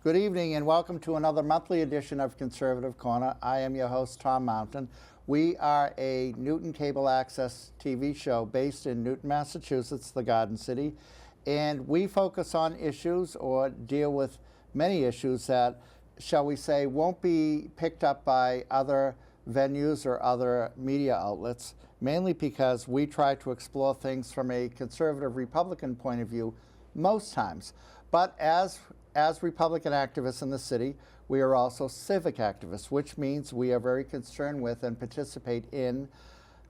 Good evening and welcome to another monthly edition of Conservative Corner. I am your host, Tom Mountain. We are a Newton Cable Access TV show based in Newton, Massachusetts, the Garden City, and we focus on issues or deal with many issues that, shall we say, won't be picked up by other venues or other media outlets, mainly because we try to explore things from a conservative Republican point of view most times. But as Republican activists in the city, we are also civic activists, which means we are very concerned with and participate in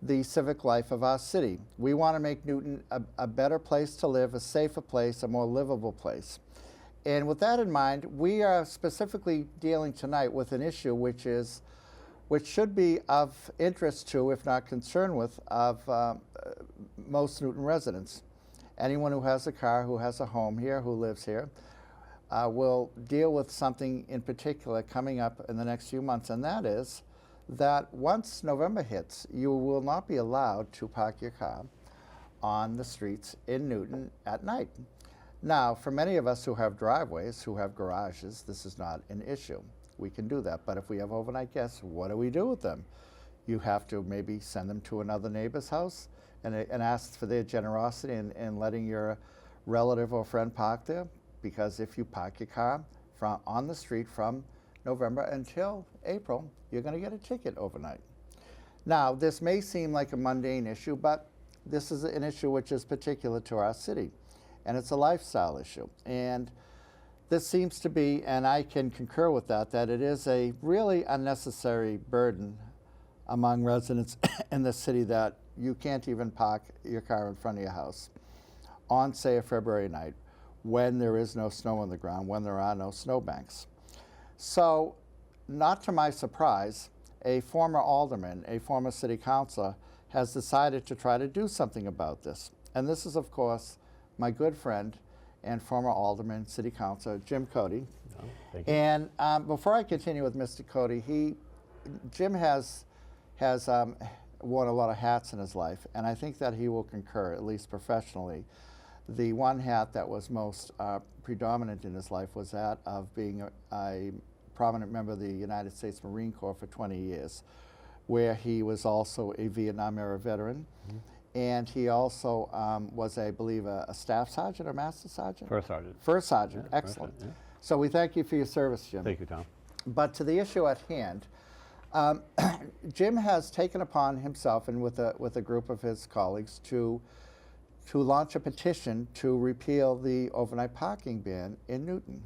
the civic life of our city. We want to make Newton a better place to live, a safer place, a more livable place. And with that in mind, we are specifically dealing tonight with an issue which should be of interest to, if not concern with, of most Newton residents. Anyone who has a car, who has a home here, who lives here, will deal with something in particular coming up in the next few months, and that is that once November hits, you will not be allowed to park your car on the streets in Newton at night. Now, for many of us who have driveways, who have garages, this is not an issue. We can do that, but if we have overnight guests, what do we do with them? You have to maybe send them to another neighbor's house and ask for their generosity in letting your relative or friend park there. Because if you park your car on the street from November until April, you're going to get a ticket overnight. Now, this may seem like a mundane issue, but this is an issue which is particular to our city, and it's a lifestyle issue. And this seems to be, and I can concur with that it is a really unnecessary burden among residents in the city that you can't even park your car in front of your house on, say, a February night, when there is no snow on the ground, when there are no snowbanks. So, not to my surprise, a former alderman, a former city councilor, has decided to try to do something about this. And this is, of course, my good friend and former alderman, city councilor, Jim Cody. Oh, thank you. And before I continue with Mr. Cody, Jim has worn a lot of hats in his life, and I think that he will concur, at least professionally. The one hat that was most predominant in his life was that of being a prominent member of the United States Marine Corps for 20 years, where he was also a Vietnam-era veteran. Mm-hmm. And he also was, I believe, a staff sergeant or master sergeant? First sergeant. First sergeant, yeah, excellent. First sergeant, yeah. So we thank you for your service, Jim. Thank you, Tom. But to the issue at hand, Jim has taken upon himself, and with a group of his colleagues, to launch a petition to repeal the overnight parking ban in Newton.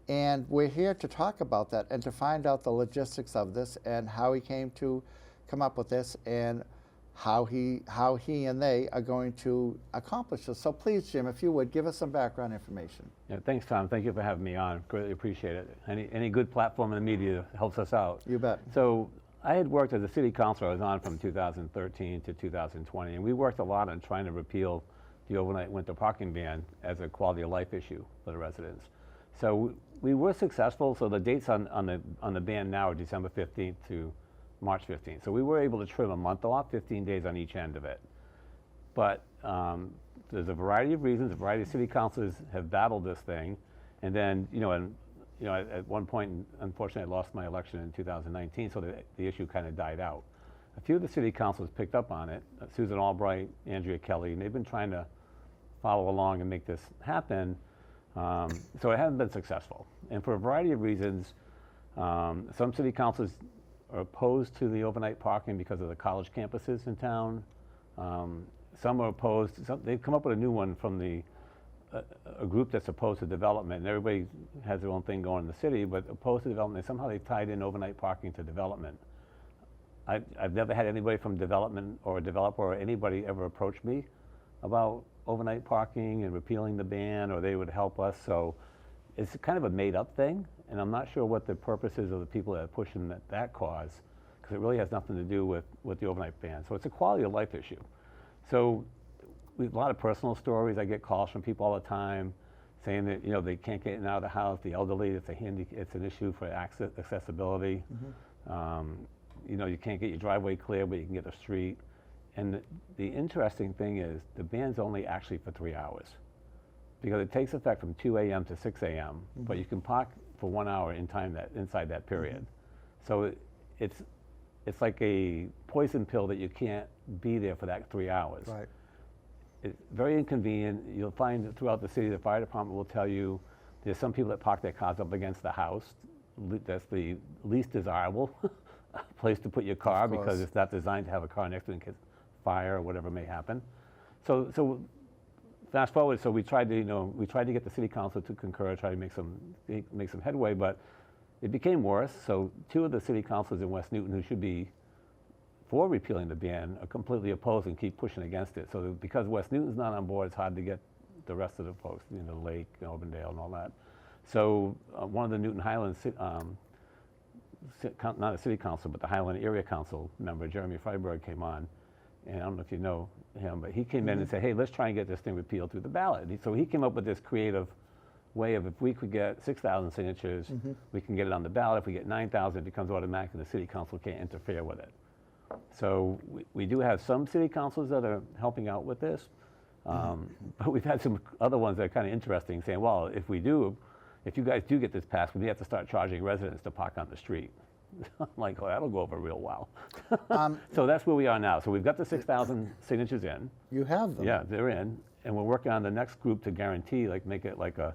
And we're here to talk about that and to find out the logistics of this and how he came to come up with this and how he and they are going to accomplish this. So please, Jim, if you would, give us some background information. Yeah, thanks, Tom. Thank you for having me on. Greatly appreciate it. Any good platform in the media helps us out. You bet. So I had worked as a city councilor. I was on from 2013 to 2020, and we worked a lot on trying to repeal the overnight winter parking ban as a quality of life issue for the residents. So we were successful. So the dates on the ban now are December 15th to March 15th. So we were able to trim a month off, 15 days on each end of it. But there's a variety of reasons. A variety of city councilors have battled this thing, and then at one point, unfortunately, I lost my election in 2019, so the issue kind of died out. A few of the city councilors picked up on it, Susan Albright, Andrea Kelly, and they've been trying to follow along and make this happen. So it hasn't been successful. And for a variety of reasons, some city councilors are opposed to the overnight parking because of the college campuses in town. Some are opposed. They've come up with a new one from a group that's opposed to development. And everybody has their own thing going in the city, but opposed to development. Somehow they've tied in overnight parking to development. I've never had anybody from development or a developer or anybody ever approach me about overnight parking and repealing the ban, or they would help us. So it's kind of a made-up thing, and I'm not sure what the purpose is of the people that are pushing that cause, because it really has nothing to do with the overnight ban. So it's a quality of life issue. So we have a lot of personal stories. I get calls from people all the time saying that they can't get in and out of the house, the elderly, it's an issue for accessibility. Mm-hmm. You can't get your driveway clear, but you can get the street. And the interesting thing is the ban's only actually for 3 hours, because it takes effect from 2 a.m. to 6 a.m., mm-hmm. but you can park for 1 hour inside that period. So it's like a poison pill that you can't be there for that 3 hours. Right. It's very inconvenient. You'll find that throughout the city, the fire department will tell you there's some people that park their cars up against the house. That's the least desirable place to put your car because it's not designed to have a car next to it in case fire or whatever may happen. So fast forward, so we tried to get the city council to concur, try to make some headway, but it became worse. So 2 of the city councilors in West Newton who should be for repealing the ban are completely opposed and keep pushing against it. So because West Newton's not on board, it's hard to get the rest of the folks, Lake, Auburndale, and all that. So one of the Newton Highlands, not a city council, but the Highland Area Council member, Jeremy Freiberg, came on, and I don't know if you know him, but he came in and said, hey, let's try and get this thing repealed through the ballot. So he came up with this creative way of, if we could get 6,000 signatures, we can get it on the ballot. If we get 9,000, it becomes automatic and the city council can't interfere with it. So we do have some city councils that are helping out with this, but we've had some other ones that are kind of interesting, saying, well, if you guys do get this passed, we have to start charging residents to park on the street. I'm like, oh, that'll go over real well. So that's where we are now. So we've got the 6,000 signatures in. You have them? Yeah, they're in. And we're working on the next group to guarantee, make it like a,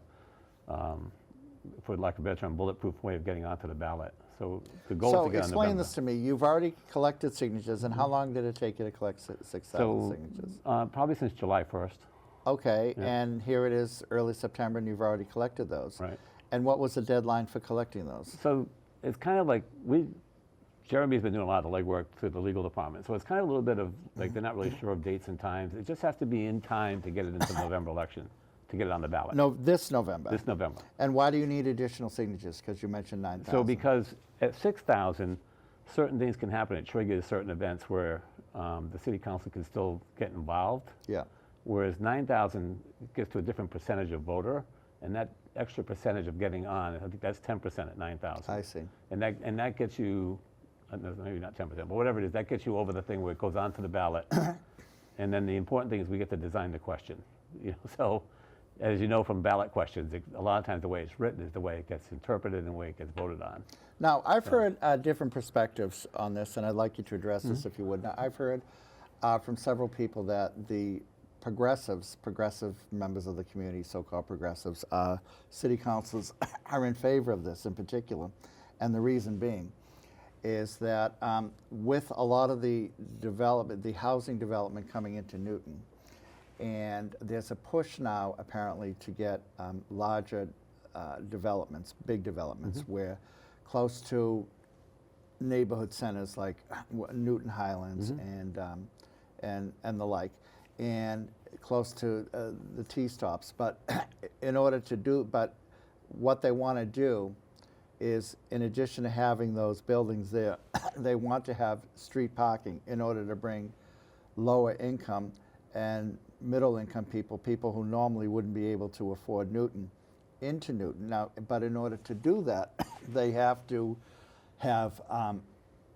for lack of a better term, bulletproof way of getting onto the ballot. So the goal is to get on November. So explain this to me. You've already collected signatures, and how long did it take you to collect 6,000 signatures? Probably since July 1st. Okay, and here it is early September, and you've already collected those. Right. And what was the deadline for collecting those? So it's kind of like Jeremy's been doing a lot of the legwork through the legal department. So it's kind of a little bit of, they're not really sure of dates and times. It just has to be in time to get it into the November election, to get it on the ballot. No, this November. This November. And why do you need additional signatures? Because you mentioned 9,000. So because at 6,000, certain things can happen. It triggers certain events where the city council can still get involved. Yeah. Whereas 9,000 gets to a different percentage of voter, and that extra percentage of getting on, I think that's 10% at 9,000. I see. And that gets you, maybe not 10%, but whatever it is, that gets you over the thing where it goes onto the ballot. And then the important thing is we get to design the question. So as you know from ballot questions, a lot of times the way it's written is the way it gets interpreted and the way it gets voted on. Now, I've heard different perspectives on this, and I'd like you to address this if you would. Now, I've heard from several people that the progressive members of the community, so-called progressives, city councils are in favor of this in particular. And the reason being is that with a lot of the development, the housing development coming into Newton, and there's a push now apparently to get larger developments, big developments, where close to neighborhood centers like Newton Highlands and the like, and close to the T-stops. But but what they want to do is, in addition to having those buildings there, they want to have street parking in order to bring lower income and middle income people who normally wouldn't be able to afford Newton, into Newton. Now, but in order to do that, they have to have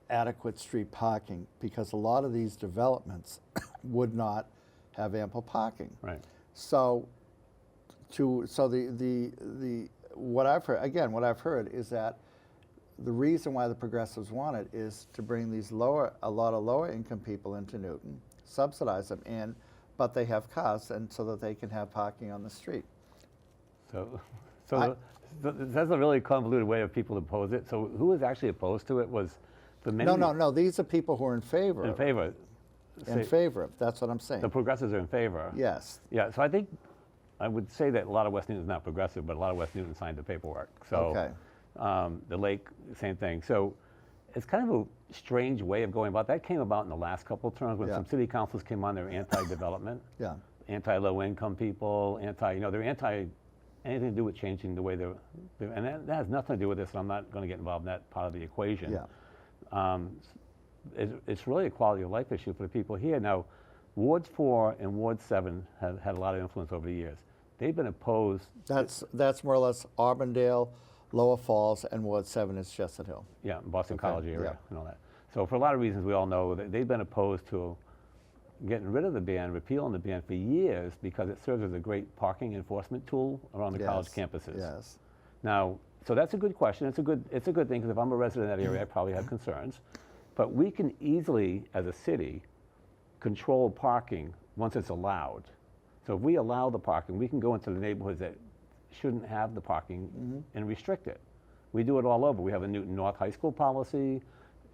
adequate street parking, because a lot of these developments would not have ample parking. Right. So what I've heard is that the reason why the progressives want it is to bring these a lot of lower income people into Newton, subsidize them, but they have cars, and so that they can have parking on the street. So that's a really convoluted way of people to oppose it. So who was actually opposed to it was the many. No. These are people who are in favor. In favor. In favor of. That's what I'm saying. The progressives are in favor. Yes. Yeah. So I would say that a lot of West Newton is not progressive, but a lot of West Newton signed the paperwork. So okay. The Lake, same thing. So it's kind of a strange way of going about. That came about in the last couple of terms when some city councils came on. They were anti-development. Yeah. Anti-low-income people. They're anti anything to do with changing the way they're and that has nothing to do with this. And I'm not going to get involved in that part of the equation. Yeah. It's really a quality of life issue for the people here. Now, Ward 4 and Ward 7 have had a lot of influence over the years. They've been opposed. That's more or less Auburndale, Lower Falls, and Ward 7 is Chestnut Hill. Yeah, Boston College area yeah. and all that. So for a lot of reasons we all know that they've been opposed to getting rid of the ban, repealing the ban for years, because it serves as a great parking enforcement tool around the college campuses. Yes. Now, So that's a good question. It's a good thing, because if I'm a resident of that area, I probably have concerns. But we can easily, as a city, control parking once it's allowed. So if we allow the parking, we can go into the neighborhoods that shouldn't have the parking and restrict it. We do it all over. We have a Newton North High School policy.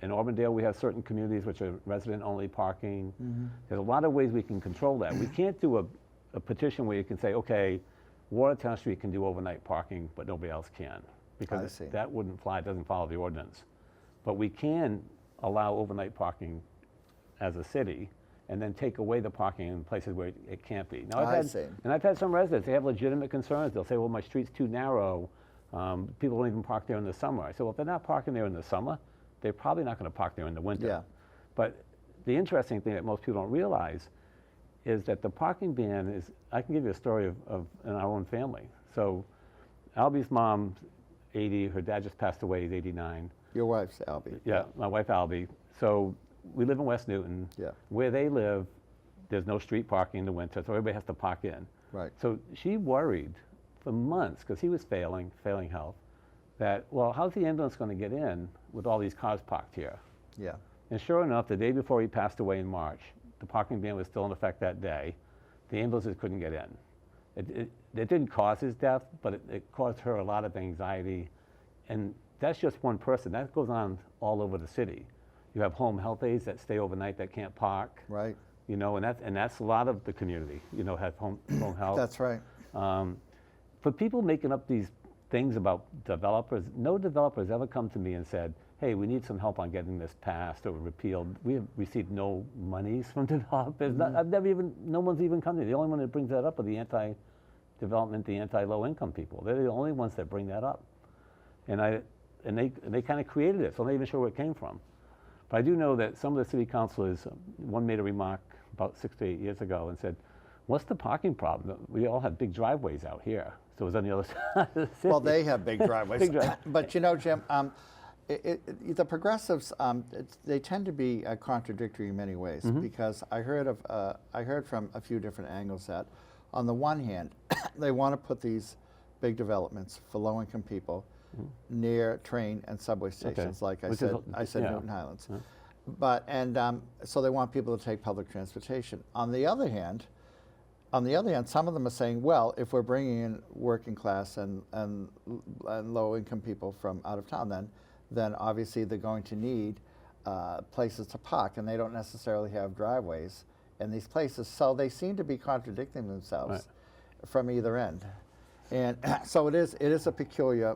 In Auburndale, we have certain communities which are resident-only parking. There's a lot of ways we can control that. We can't do a petition where you can say, okay, Watertown Street can do overnight parking, but nobody else can, because that wouldn't fly. It doesn't follow the ordinance. But we can allow overnight parking as a city, and then take away the parking in places where it can't be. Now, I've had some residents, they have legitimate concerns. They'll say, well, my street's too narrow. People don't even park there in the summer. I said, well, if they're not parking there in the summer, they're probably not going to park there in the winter. Yeah. But the interesting thing that most people don't realize is that the parking ban is, I can give you a story of in our own family. So Albie's mom's 80, her dad just passed away, he's 89. Your wife's Albie. Yeah, my wife Albie. So we live in West Newton. Yeah. Where they live, there's no street parking in the winter, so everybody has to park in. Right. So she worried for months, because he was failing health, that, well, how's the ambulance going to get in with all these cars parked here? Yeah. And sure enough, the day before he passed away in March, the parking ban was still in effect that day. The ambulances couldn't get in. It didn't cause his death, but it caused her a lot of anxiety. And that's just one person. That goes on all over the city. You have home health aides that stay overnight that can't park. Right. You know, and that's a lot of the community, you know, have home health. That's right. For people making up these things about developers, no developer's ever come to me and said, hey, we need some help on getting this passed or repealed. We have received no monies from developers. No one's even come to me. The only one that brings that up are the anti-development, the anti-low income people. They're the only ones that bring that up. And they kind of created it, so I'm not even sure where it came from. But I do know that some of the city councilors, one made a remark about 6 to 8 years ago and said, what's the parking problem? We all have big driveways out here. So it was on the other side of the city. Well, they have big driveways. But you know, Jim, the progressives, they tend to be contradictory in many ways, because I heard from a few different angles that, on the one hand, they want to put these big developments for low-income people near train and subway stations, like I said, Newton Highlands. But so they want people to take public transportation. On the other hand, some of them are saying, well, if we're bringing in working class and low-income people from out of town, then obviously they're going to need places to park, and they don't necessarily have driveways in these places. So they seem to be contradicting themselves from either end. And so it is a peculiar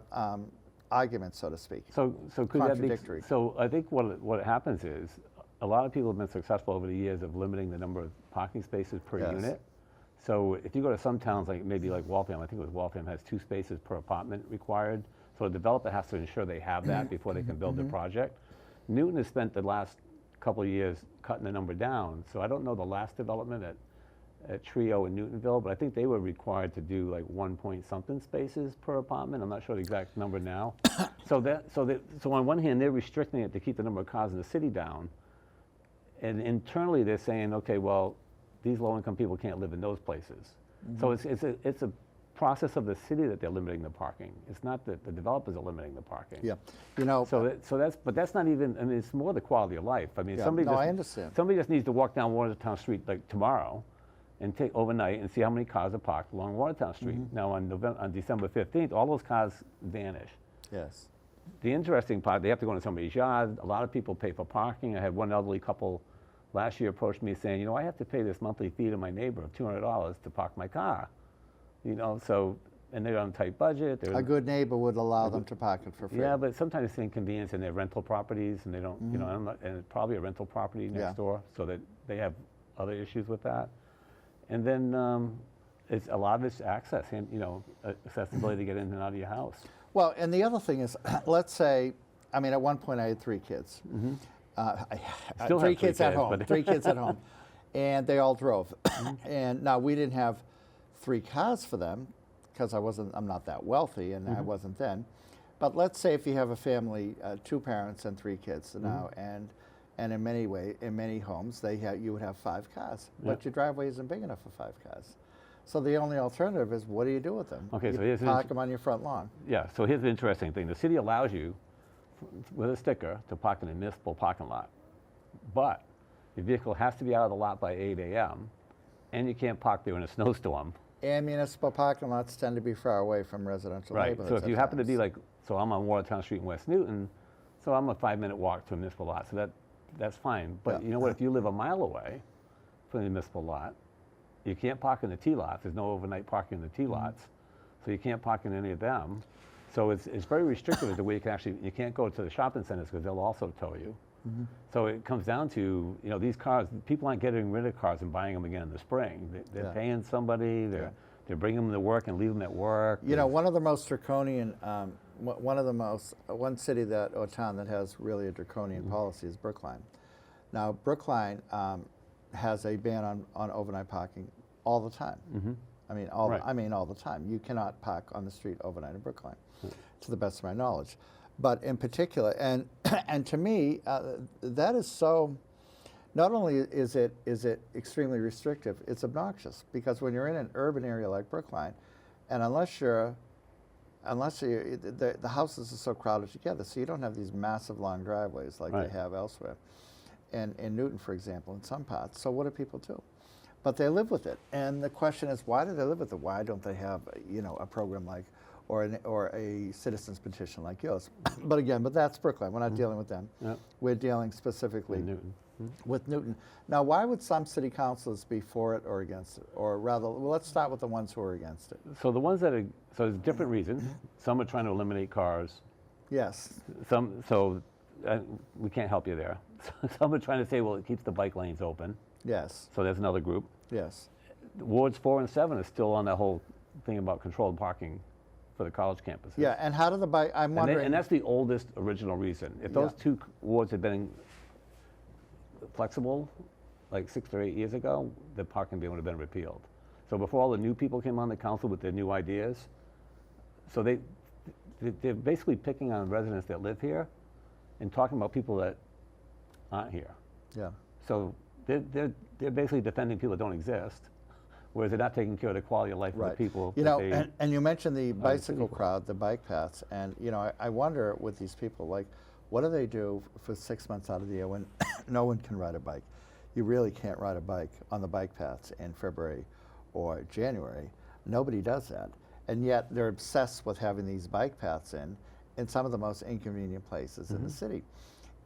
argument, so to speak. So could contradictory. That be, so I think what happens is a lot of people have been successful over the years of limiting the number of parking spaces per unit. So if you go to some towns, maybe like Waltham, I think it was Waltham, has 2 spaces per apartment required. So a developer has to ensure they have that before they can build their project. Newton has spent the last couple of years cutting the number down. So I don't know the last development at Trio in Newtonville, but I think they were required to do like 1 point something spaces per apartment. I'm not sure the exact number now. So on one hand, they're restricting it to keep the number of cars in the city down. And internally, they're saying, okay, well, these low-income people can't live in those places. So it's a process of the city that they're limiting the parking. It's not that the developers are limiting the parking. Yeah, you know. But that's not even. I mean, it's more the quality of life. I mean, I understand. Somebody just needs to walk down Watertown Street like tomorrow, and take overnight and see how many cars are parked along Watertown Street. Now on December 15th, all those cars vanish. Yes. The interesting part, they have to go into somebody's yard. A lot of people pay for parking. I had one elderly couple last year approached me saying, you know, I have to pay this monthly fee to my neighbor of $200 to park my car. You know, so, and they're on a tight budget. A good neighbor would allow them to park it for free. Yeah, but sometimes it's inconvenience in their rental properties, and they don't, you know, and it's probably a rental property next door, so that they have other issues with that. And then it's a lot of it's access, and you know, accessibility to get in and out of your house. Well, and the other thing is, let's say, I mean, at one point I had 3 kids. I Still three have kids at home. 3 kids at home, and they all drove. And now we didn't have 3 cars for them because I'm not that wealthy, and I wasn't then. But let's say if you have a family, 2 parents and 3 kids now, and in many homes you would have 5 cars, but your driveway isn't big enough for 5 cars. So the only alternative is, what do you do with them? Okay, you so here's an park them on your front lawn. Yeah, so here's the interesting thing. The city allows you, with a sticker, to park in a municipal parking lot. But your vehicle has to be out of the lot by 8 a.m., and you can't park there in a snowstorm. And municipal parking lots tend to be far away from residential Right, neighborhoods. so if at you happen to be times. like, so I'm on Watertown Street in West Newton, so I'm a 5-minute walk to a municipal lot, so that's fine. But Yeah. you know what, if you live a mile away from the municipal lot, you can't park in the T-lots. There's no overnight parking in the T-lots, so you can't park in any of them. So it's very restrictive as to where you can actually, you can't go to the shopping centers because they'll also tow you. So it comes down to, these cars, people aren't getting rid of cars and buying them again in the spring. They're Yeah. paying somebody, they're bringing them to work and leave them at work. One of the most draconian, one city or town that has really a draconian policy is Brookline. Now, Brookline has a ban on overnight parking all the time. I mean, all the time. You cannot park on the street overnight in Brookline, to the best of my knowledge. But in particular, and to me, that is so. Not only is it extremely restrictive, it's obnoxious, because when you're in an urban area like Brookline, and unless the houses are so crowded together, so you don't have these massive long driveways like they have elsewhere, and in Newton, for example, in some parts. So what do people do? But they live with it, and the question is, why do they live with it? Why don't they have a program like, or a citizens petition like yours? But that's Brookline. We're not dealing with them. Yep. We're dealing specifically Newton. with Newton. Now, why would some city councilors be for it or against it? Or rather, let's start with the ones who are against it. So the ones that are, so there's different reasons. Some are trying to eliminate cars. Yes. We can't help you there. Some are trying to say, well, it keeps the bike lanes open. Yes. So there's another group. Yes. Wards 4 and 7 are still on that whole thing about controlled parking for the college campuses. Yeah, and how do the bike, I'm wondering. And that's the oldest original reason. If those two wards had been flexible, like 6 or 8 years ago, the parking ban would have been repealed. So before all the new people came on the council with their new ideas, so they're basically picking on residents that live here and talking about people that aren't here. Yeah. So they're basically defending people that don't exist, whereas they're not taking care of the quality of life of the people. And you mentioned the bicycle crowd, the bike paths, and I wonder with these people, like, what do they do for 6 months out of the year when no one can ride a bike? You really can't ride a bike on the bike paths in February or January. Nobody does that, and yet they're obsessed with having these bike paths in some of the most inconvenient places in the city.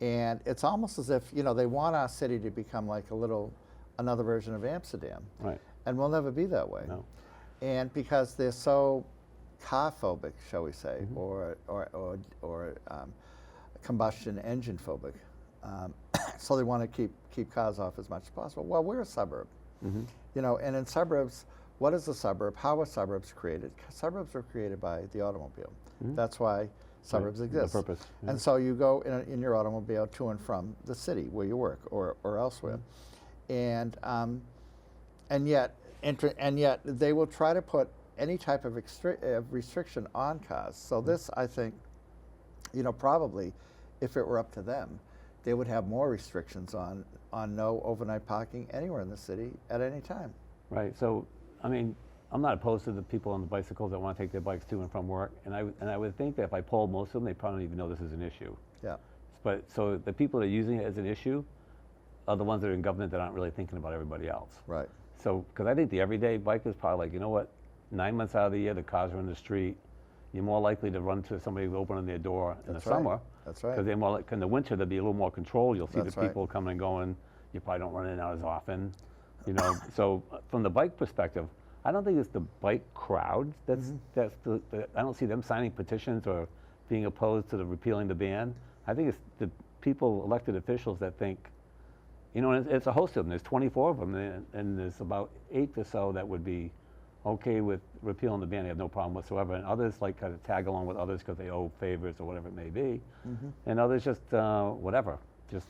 And it's almost as if they want our city to become like another version of Amsterdam. Right. And we'll never be that way. No. And because they're so car phobic, shall we say, or combustion engine phobic, so they want to keep cars off as much as possible. Well, we're a suburb, and in suburbs, what is a suburb? How are suburbs created? Suburbs were created by the automobile. That's why suburbs exist. The purpose. And so you go in your automobile to and from the city where you work or elsewhere, and yet they will try to put any type of restriction on cars. So this, I think, probably, if it were up to them, they would have more restrictions on no overnight parking anywhere in the city at any time. Right. So, I mean, I'm not opposed to the people on the bicycles that want to take their bikes to and from work, and I would think that if I polled most of them, they probably don't even know this is an issue. Yeah. But so the people that are using it as an issue are the ones that are in government that aren't really thinking about everybody else. Right. So, because I think the everyday biker is probably like, you know what, 9 months out of the year, the cars are in the street. You're more likely to run to somebody opening their door in the summer. That's right. Because they're more like, in the winter, there'll be a little more control. You'll see That's the right. people coming and going. You probably don't run in and out as often. So from the bike perspective, I don't think it's the bike crowd that's I don't see them signing petitions or being opposed to the repealing the ban. I think it's the people, elected officials, that think, and it's a host of them. There's 24 of them, and there's about 8 or so that would be okay with repealing the ban. They have no problem whatsoever. And others kind of tag along with others because they owe favors or whatever it may be. And others just whatever. Just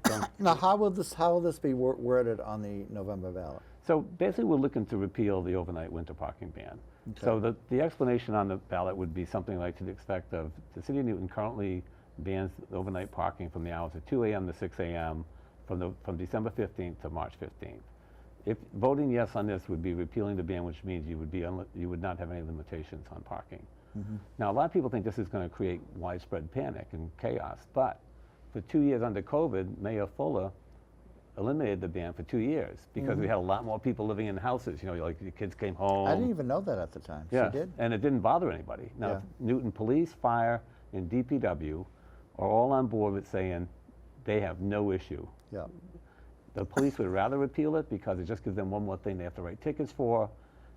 don't. Now, how will this be worded on the November ballot? So basically, we're looking to repeal the overnight winter parking ban. Okay. So the explanation on the ballot would be something like to the effect of, the city of Newton currently bans overnight parking from the hours of 2 a.m. to 6 a.m. from December 15th to March 15th. if voting yes on this would be repealing the ban, which means you would not have any limitations on parking. Now, a lot of people think this is going to create widespread panic and chaos, but for 2 years under COVID, Mayor Fuller eliminated the ban for 2 years because we had a lot more people living in houses. You know, like the kids came home. I didn't even know that at the time. Yeah, She did? and it didn't bother anybody. Now, Yeah. Newton Police, Fire, and DPW are all on board with saying they have no issue. Yeah. The police would rather repeal it because it just gives them one more thing they have to write tickets for.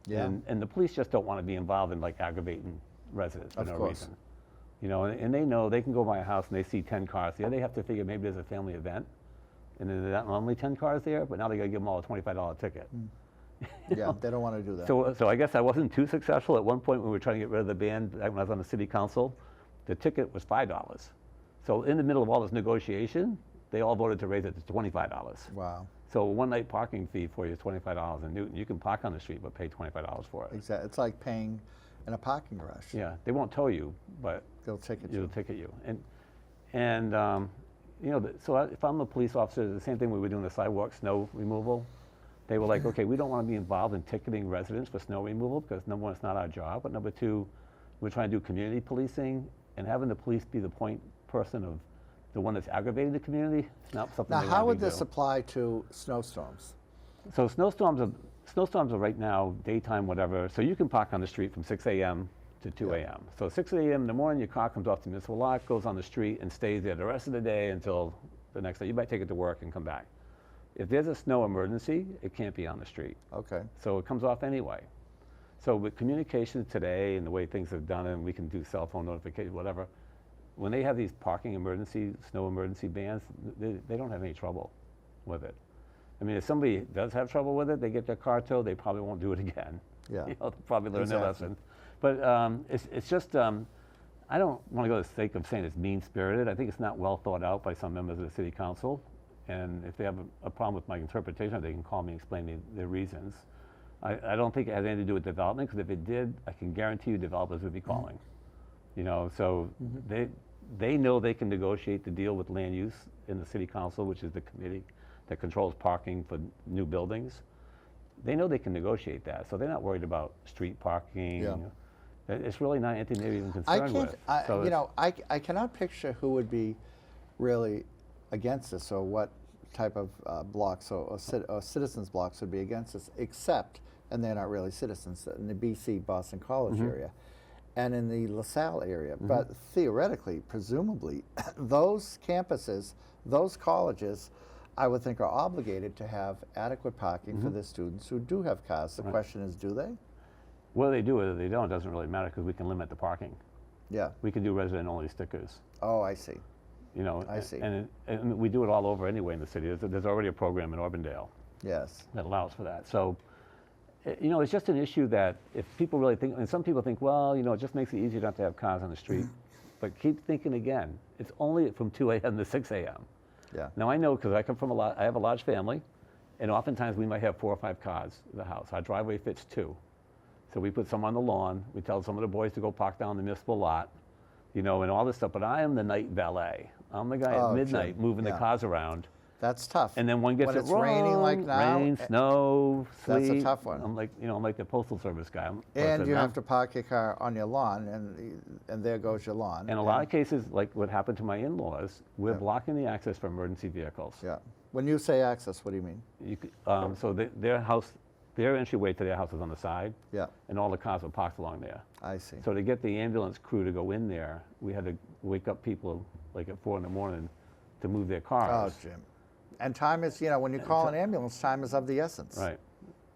Yeah. And the police just don't want to be involved in like aggravating residents for Of no course. reason. You know, and they know they can go by a house and they see 10 cars there. They have to figure maybe there's a family event and there's not only 10 cars there, but now they got to give them all a $25 ticket. You Yeah, know? they don't want to do that. So I guess I wasn't too successful. At one point when we were trying to get rid of the ban, back when I was on the city council, the ticket was $5. So in the middle of all this negotiation, they all voted to raise it to $25. Wow. So a one-night parking fee for you is $25 in Newton. You can park on the street, but pay $25 for it. Exactly. It's like paying in a parking garage. Yeah, they won't tow you, but They'll ticket it'll you. ticket you. And you know, if I'm a police officer, the same thing we were doing the sidewalk snow removal. They were like, okay, we don't want to be involved in ticketing residents for snow removal because number one, it's not our job, but number two, we're trying to do community policing, and having the police be the point person of the one that's aggravating the community, it's not something Now, they how want would to this do. apply to snowstorms? So snowstorms are right now daytime, whatever. So you can park on the street from 6 a.m. to 2 a.m. So 6 a.m. in the morning, your car comes off the municipal lot, goes on the street, and stays there the rest of the day until the next day. You might take it to work and come back. If there's a snow emergency, it can't be on the street. Okay. So it comes off anyway. So with communications today and the way things are done, and we can do cell phone notifications, whatever, when they have these parking emergency, snow emergency bans, they don't have any trouble with it. I mean, if somebody does have trouble with it, they get their car towed, they probably won't do it again. Yeah. You know, they'll probably learn their Exactly. lesson. But it's just, I don't want to go to the sake of saying it's mean-spirited. I think it's not well thought out by some members of the city council. And if they have a problem with my interpretation, they can call me and explain their reasons. I don't think it has anything to do with development, because if it did, I can guarantee you developers would be calling. You know, so they know they can negotiate the deal with land use in the city council, which is the committee that controls parking for new buildings. They know they can negotiate that, so they're not worried about street parking. Yeah. It's really not anything they're even I concerned can't, with. So you know, I cannot picture who would be really against this, or what type of blocks or citizens blocks would be against this, except, and they're not really citizens, in the BC Boston College area and in the LaSalle area. But theoretically, presumably, those campuses, those colleges, I would think are obligated to have adequate parking for their students who do have cars. The question is, do they? whether they do it or they don't doesn't really matter, because we can limit the parking. Yeah. We can do resident-only stickers. Oh, I see. You know, I see. and we do it all over anyway in the city. There's already a program in Auburndale Yes. that allows for that. So, you know, it's just an issue that if people really think, and some people think, well, you know, it just makes it easier not to have cars on the street. But keep thinking again, it's only from 2 a.m. to 6 a.m. Yeah. Now I know, because I come from I have a large family, and oftentimes we might have 4 or 5 cars in the house. Our driveway fits 2. So we put some on the lawn. We tell some of the boys to go park down the municipal lot, you know, and all this stuff. But I am the night valet. I'm the guy Oh, at midnight Jim, moving the yeah. cars around. That's tough. And then one gets when it it's wrong. raining like now, Rain, snow, sleet. that's a tough one. I'm like, you know, I'm like the postal service guy. and you have to park your car on your lawn, and there goes your lawn. In a lot of cases, like what happened to my in-laws, we're Yeah. blocking the access for emergency vehicles. Yeah. When you say access, what do you mean? You could, so their house, their entryway to their house is on the side, Yeah. and all the cars were parked along there. I see. So to get the ambulance crew to go in there, we had to wake up people like at 4 in the morning to move their Oh, cars. Jim. And time is, you know, when you call an ambulance, time is of the essence. Right.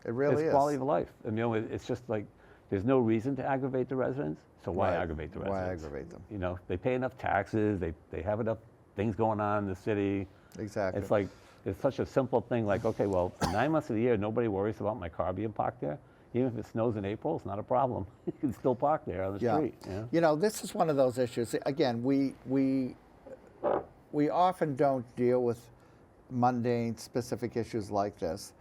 It really It's is. quality of life. And, you know, it's just like, there's no reason to aggravate the residents, so why Right. aggravate the residents? Why aggravate them? You know, they pay enough taxes, they have enough things going on in the city. Exactly. It's like, it's such a simple thing, like, okay, well, for 9 months of the year, nobody worries about my car being parked there. Even if it snows in April, it's not a problem. You can still park there on the Yeah. street. You know? You know, this is one of those issues. Again, we often don't deal with mundane, specific issues like this.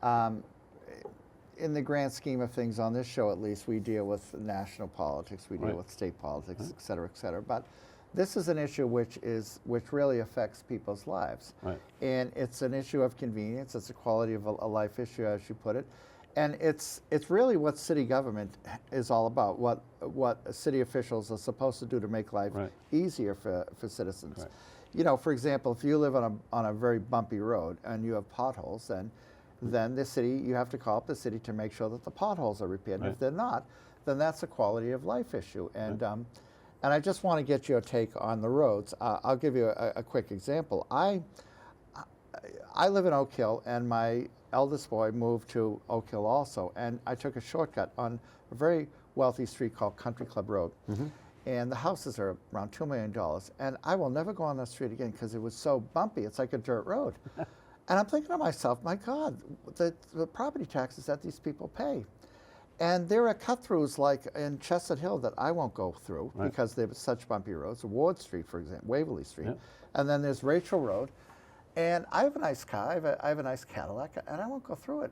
In the grand scheme of things, on this show at least, we deal with national politics, we deal Right. with state politics, et cetera, et cetera. But this is an issue which really affects people's lives. Right. And it's an issue of convenience. It's a quality of a life issue, as you put it. And it's really what city government is all about, what city officials are supposed to do to make life Right. easier for citizens. Right. You know, for example, if you live on a very bumpy road and you have potholes, then the city, you have to call up the city to make sure that the potholes are repaired. And Right. if they're not, then that's a quality of life issue. And and I just want to get your take on the roads. I'll give you a quick example. I live in Oak Hill, and my eldest boy moved to Oak Hill also, and I took a shortcut on a very wealthy street called Country Club Road. And the houses are around $2 million, and I will never go on that street again because it was so bumpy. It's like a dirt road. And I'm thinking to myself, my God, the property taxes that these people pay. And there are cut-throughs like in Chestnut Hill that I won't go through Right. because they have such bumpy roads. Ward Street, for example, Waverly Street. Yep. And then there's Rachel Road. And I have a nice car, I have a nice Cadillac, and I won't go through it.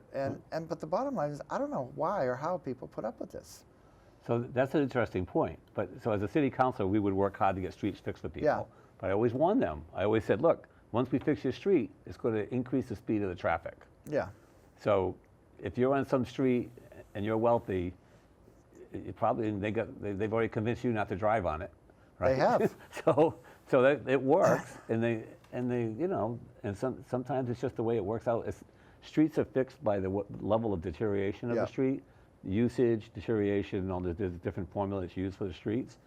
But the bottom line is, I don't know why or how people put up with this. So that's an interesting point. But so as a city councilor, we would work hard to get streets fixed for people. Yeah. But I always warned them. I always said, look, once we fix your street, it's going to increase the speed of the traffic. Yeah. So if you're on some street and you're wealthy, you probably they've already convinced you not to drive on it, right? They have. so that it works, and they you know, and sometimes it's just the way it works out. Streets are fixed by the level of deterioration of Yeah. the street, usage, deterioration, all the different formulas used for the streets.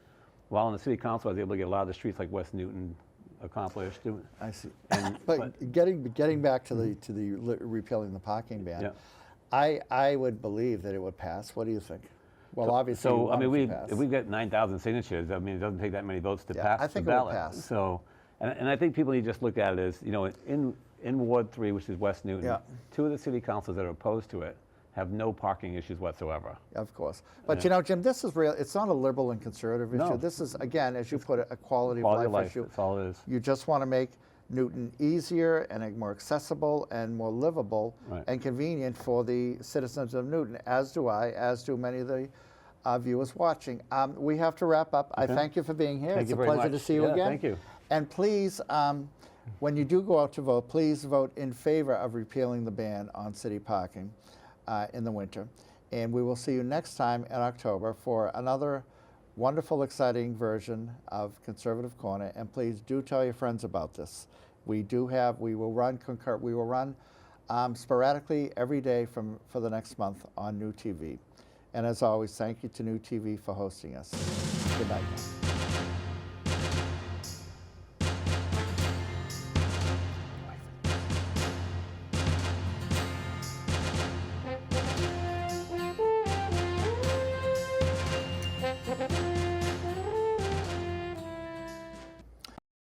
While in the city council, I was able to get a lot of the streets like West Newton accomplished. I see. And- But getting back to the repealing the parking ban, Yeah. I would believe that it would pass. What do you think? Well, obviously, you So, I want mean, it to pass. if we get 9,000 signatures, I mean, it doesn't take that many votes to Yeah, pass I think the it will ballot. pass. So, and I think people need to just look at it as, you know, in Ward 3, which is West Newton, Yeah. 2 of the city councils that are opposed to it have no parking issues whatsoever. Of course. But you know, Jim, this is real. It's not a liberal and conservative issue. No. This is, again, as you put it, a quality of Quality life of life, issue. that's all it is. You just want to make Newton easier and more accessible and more livable Right. and convenient for the citizens of Newton, as do I, as do many of the viewers watching. We have to wrap up. I thank you for being here. Thank It's you a very pleasure to much. see you Yeah, again. thank you. And please, when you do go out to vote, please vote in favor of repealing the ban on city parking in the winter. And we will see you next time in October for another wonderful, exciting version of Conservative Corner. And please do tell your friends about this. We will run sporadically every day for the next month on New TV. And as always, thank you to New TV for hosting us. Good night.